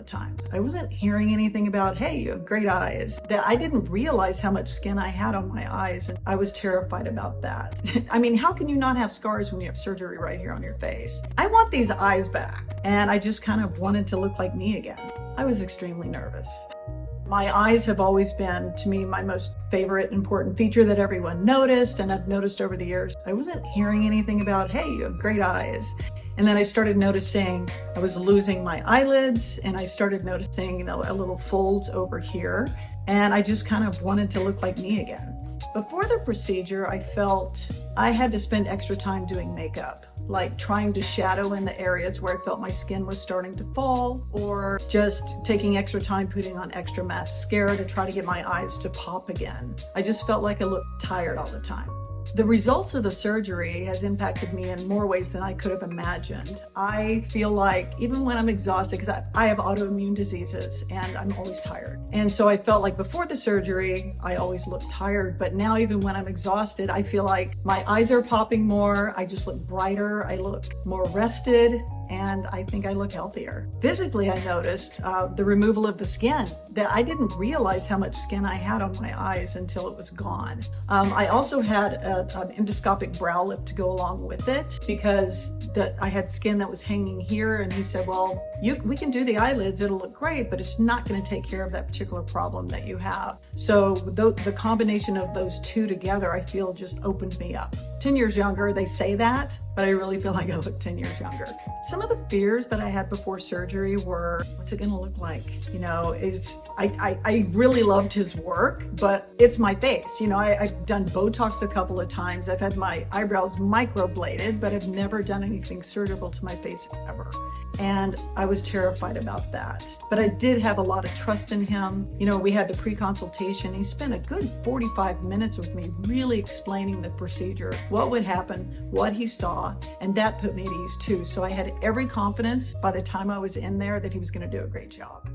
times. I wasn't hearing anything about, hey, you have great eyes. That I didn't realize how much skin I had on my eyes, and I was terrified about that. I mean, how can you not have scars when you have surgery right here on your face? I want these eyes back. And I just kind of wanted to look like me again. I was extremely nervous. My eyes have always been, to me, my most favorite important feature that everyone noticed, and I've noticed over the years. I wasn't hearing anything about, hey, you have great eyes. And then I started noticing I was losing my eyelids, and I started noticing, a little folds over here. And I just kind of wanted to look like me again. Before the procedure, I felt I had to spend extra time doing makeup, like trying to shadow in the areas where I felt my skin was starting to fall, or just taking extra time putting on extra mascara to try to get my eyes to pop again. I just felt like I looked tired all the time. The results of the surgery has impacted me in more ways than I could have imagined. I feel like even when I'm exhausted, because I have autoimmune diseases and I'm always tired. And so I felt like before the surgery, I always looked tired. But now even when I'm exhausted, I feel like my eyes are popping more. I just look brighter. I look more rested. And I think I look healthier. Physically, I noticed the removal of the skin, that I didn't realize how much skin I had on my eyes until it was gone. I also had an endoscopic browlift to go along with it, because I had skin that was hanging here, and he said, well, we can do the eyelids, it'll look great, but it's not going to take care of that particular problem that you have. So the combination of those two together, I feel, just opened me up. 10 years younger, they say that, but I really feel like I look 10 years younger. Some of the fears that I had before surgery were, what's it gonna look like? I really loved his work, but it's my face. I've done Botox a couple of times. I've had my eyebrows microbladed, but I've never done anything surgical to my face ever. And I was terrified about that. But I did have a lot of trust in him. We had the pre-consultation. He spent a good 45 minutes with me really explaining the procedure, what would happen, what he saw, and that put me at ease too. So I had every confidence by the time I was in there that he was going to do a great job.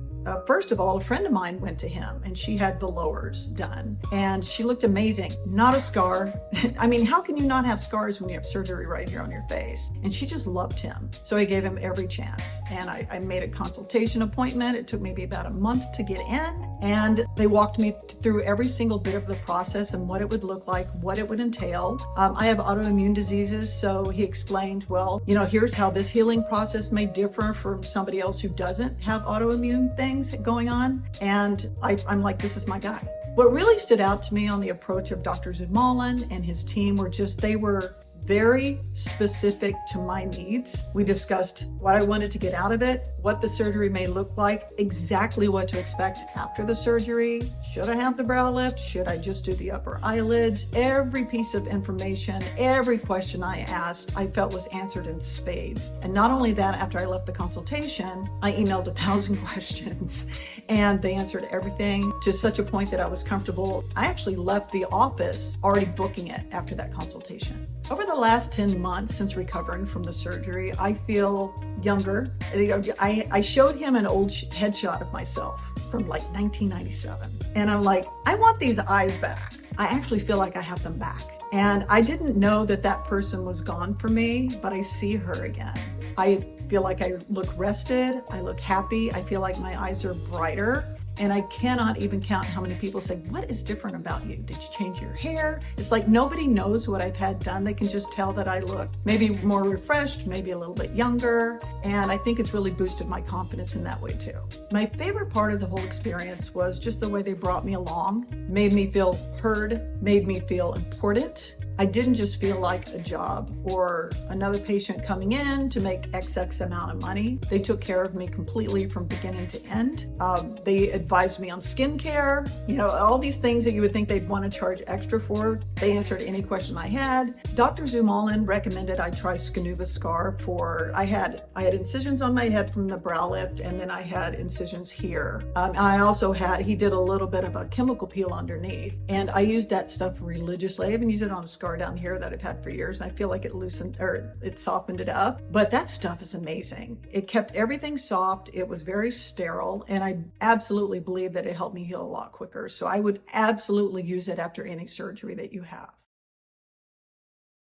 First of all, a friend of mine went to him and she had the lowers done and she looked amazing. Not a scar. I mean, how can you not have scars when you have surgery right here on your face? And she just loved him. So I gave him every chance. And I made a consultation appointment. It took maybe about a month to get in. And they walked me through every single bit of the process and what it would look like, what it would entail. I have autoimmune diseases. So he explained, well, here's how this healing process may differ from somebody else who doesn't have autoimmune things going on. And I'm like, this is my guy. What really stood out to me on the approach of Dr. Zoumalan and his team were they were very specific to my needs. We discussed what I wanted to get out of it, what the surgery may look like, exactly what to expect after the surgery. Should I have the brow lift? Should I just do the upper eyelids? Every piece of information, every question I asked, I felt was answered in spades. And not only that, after I left the consultation, I emailed 1,000 questions and they answered everything to such a point that I was comfortable. I actually left the office already booking it after that consultation. Over the last 10 months since recovering from the surgery, I feel younger. I showed him an old headshot of myself from like 1997. And I'm like, I want these eyes back. I actually feel like I have them back. And I didn't know that person was gone for me, but I see her again. I feel like I look rested. I look happy. I feel like my eyes are brighter. And I cannot even count how many people say, what is different about you? Did you change your hair? It's like nobody knows what I've had done. They can just tell that I look maybe more refreshed, maybe a little bit younger. And I think it's really boosted my confidence in that way too. My favorite part of the whole experience was just the way they brought me along, made me feel heard, made me feel important. I didn't just feel like a job or another patient coming in to make XX amount of money. They took care of me completely from beginning to end. They advised me on skincare, all these things that you would think they'd want to charge extra for. They answered any question I had. Dr. Zoumalan recommended I try Scanuva Scar I had incisions on my head from the brow lift, and then I had incisions here. I also he did a little bit of a chemical peel underneath, and I used that stuff religiously. I even used it on a scar down here that I've had for years, and I feel like it softened it up. But that stuff is amazing. It kept everything soft. It was very sterile, and I absolutely believe that it helped me heal a lot quicker. So I would absolutely use it after any surgery that you have.